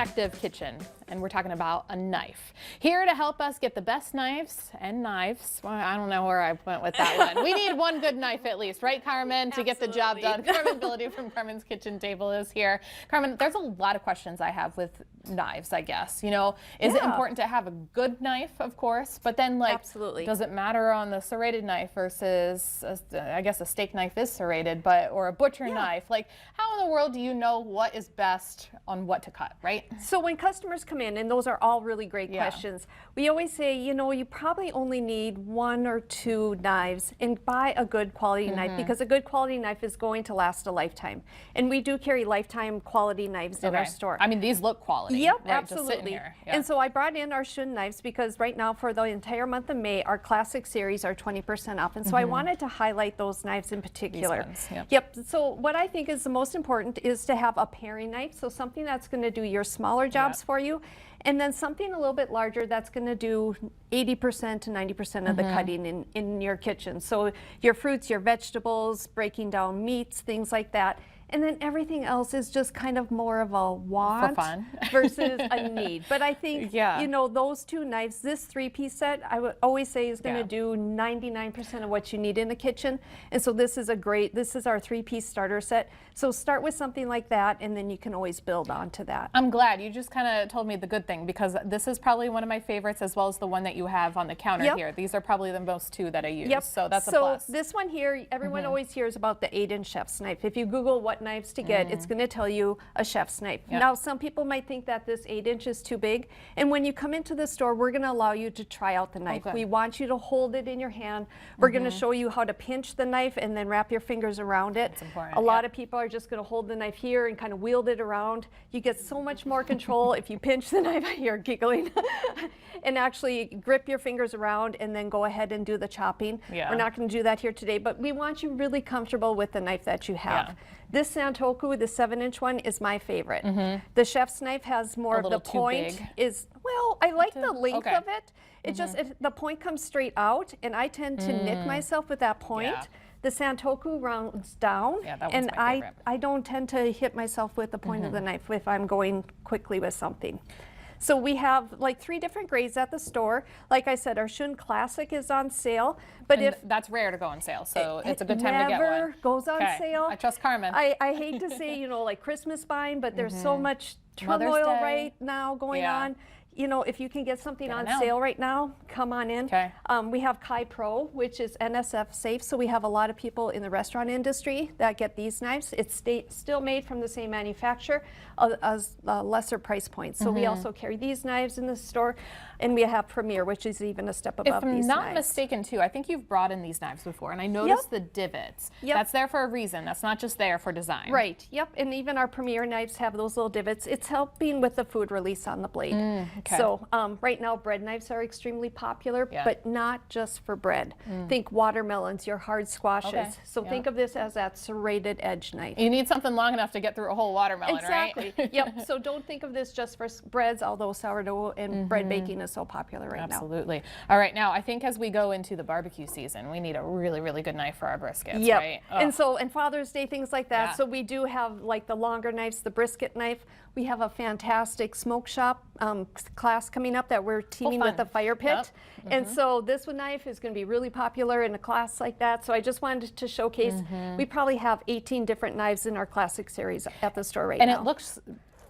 effective kitchen, and we're talking about a knife. Here to help us get the best knives and knives. Well, I don't know where I went with that one. We need one good knife at least, right, Carmen, to get the job done. Carmen Billady from Carmen's Kitchen Table is here. Carmen, there's a lot of questions I have with knives, I guess. You know, is it important to have a good knife, of course, but then like, does it matter on the serrated knife versus, I guess a steak knife is serrated, but or a butcher knife? Like, how in the world do you know what is best on what to cut, right? So when customers come in, and those are all really great questions, we always say, you know, you probably only need 1 or 2 knives, and buy a good quality knife, because a good quality knife is going to last a lifetime. And we do carry lifetime quality knives in our store. I mean, these look quality. Yep, right, absolutely. just sitting here. And so I brought in our Shun knives because right now for the entire month of May, our classic series are 20% off. And so I wanted to highlight those knives in particular. These ones, Yep. So what I think is the most important is to have a paring knife. So something that's going to do your smaller jobs for you. And then something a little bit larger that's going to do 80% to 90% of the cutting in your kitchen. So your fruits, your vegetables, breaking down meats, things like that. And then everything else is just kind of more of a want versus a need. But I think, you know, those 2 knives, this 3-piece set, I would always say is going to do 99% of what you need in a kitchen. And so this is a great, this is our 3-piece starter set. So start with something like that, and then you can always build on to that. I'm glad you just kind of told me the good thing, because this is probably one of my favorites, as well as the one that you have on the counter here. These are probably the most 2 that I use. So that's a plus. So this one here, everyone always hears about the 8-inch chef's knife. If you Google what knives to get, it's going to tell you a chef's knife. Now, some people might think that this 8-inch is too big, and when you come into the store, we're going to allow you to try out the knife. We want you to hold it in your hand. We're going to show you how to pinch the knife and then wrap your fingers around it. That's important. A lot of people are just going to hold the knife here and kind of wield it around. You get so much more control if you pinch the knife. You're giggling. And actually grip your fingers around and then go ahead and do the chopping. We're not going to do that here today, but we want you really comfortable with the knife that you have. This Santoku, the 7-inch one, is my favorite. The chef's knife has more of the point. Well, I like the length of it. It just, the point comes straight out, and I tend to nick myself with that point. The Santoku rounds down, and I don't tend to hit myself with the point of the knife if I'm going quickly with something. So we have like 3 different grades at the store. Like I said, our Shun Classic is on sale, but if that's rare to go on sale, so it's a good time to get one. It never goes on sale. I trust Carmen. I hate to say, you know, like Christmas buying, but there's so much turmoil right now going on. You know, if you can get something on sale right now, come on in. We have Kai Pro, which is NSF safe, so we have a lot of people in the restaurant industry that get these knives. It's still made from the same manufacturer, as lesser price points. So we also carry these knives in the store, and we have Premier, which is even a step above these knives. If I'm not mistaken, too, I think you've brought in these knives before, and I noticed the divots. That's there for a reason. That's not just there for design. Right. Yep. And even our Premier knives have those little divots. It's helping with the food release on the blade. So right now, bread knives are extremely popular, but not just for bread. Think watermelons, your hard squashes. So think of this as that serrated edge knife. You need something long enough to get through a whole watermelon, right? Yep. So don't think of this just for breads, although sourdough and bread baking is so popular right now. Absolutely. All right. Now, I think as we go into the barbecue season, we need a really, really good knife for our briskets, right? And Father's Day, things like that. So we do have like the longer knives, the brisket knife. We have a fantastic smoke shop class coming up that we're teaming with the fire pit. And so this one knife is going to be really popular in a class like that. So I just wanted to showcase, we probably have 18 different knives in our classic series at the store right now. And it looks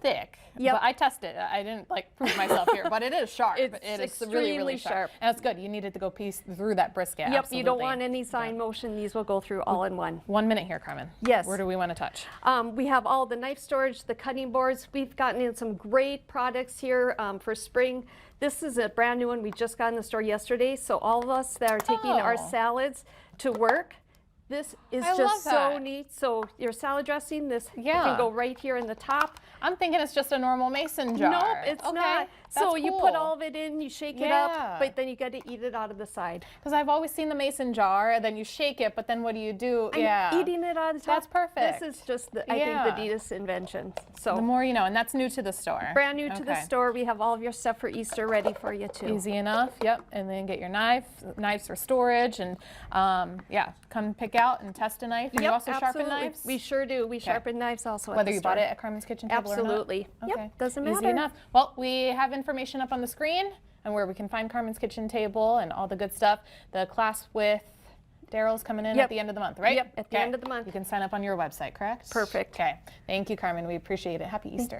thick. But I tested it. I didn't like prove myself here, but it is sharp. It's really, really sharp. And it's good. You needed to go piece through that brisket. Yep. You don't want any sine motion. These will go through all in one. 1 minute here, Carmen. Yes. Where do we want to touch? We have all the knife storage, the cutting boards. We've gotten in some great products here for spring. This is a brand new one we just got in the store yesterday. So all of us that are taking our salads to work, this is just so neat. So your salad dressing, this can go right here in the top. I'm thinking it's just a normal mason jar. Nope, it's not. So you put all of it in, you shake it up, but then you got to eat it out of the side. Because I've always seen the mason jar, and then you shake it, but then what do you do? Eating it out of the top. That's perfect. This is just, I think, the Adidas invention. So the more you know, and that's new to the store. Brand new to the store. We have all of your stuff for Easter ready for you too. Easy enough. Yep. And then get your knives for storage, and come pick out. out and test a knife? And you also sharpen knives? We sure do. We sharpen knives also. Whether at the you store. bought it at Karmin's Kitchen Table Absolutely. or not? Yep, doesn't matter. Easy enough. Well, we have information up on the screen and where we can find Karmin's Kitchen Table and all the good stuff. The class with Daryl's coming in at the end of the month, right? Yep, at the end of the month. You can sign up on your website, correct? Perfect. Okay. Thank you, Karmin. We appreciate it. Happy Easter.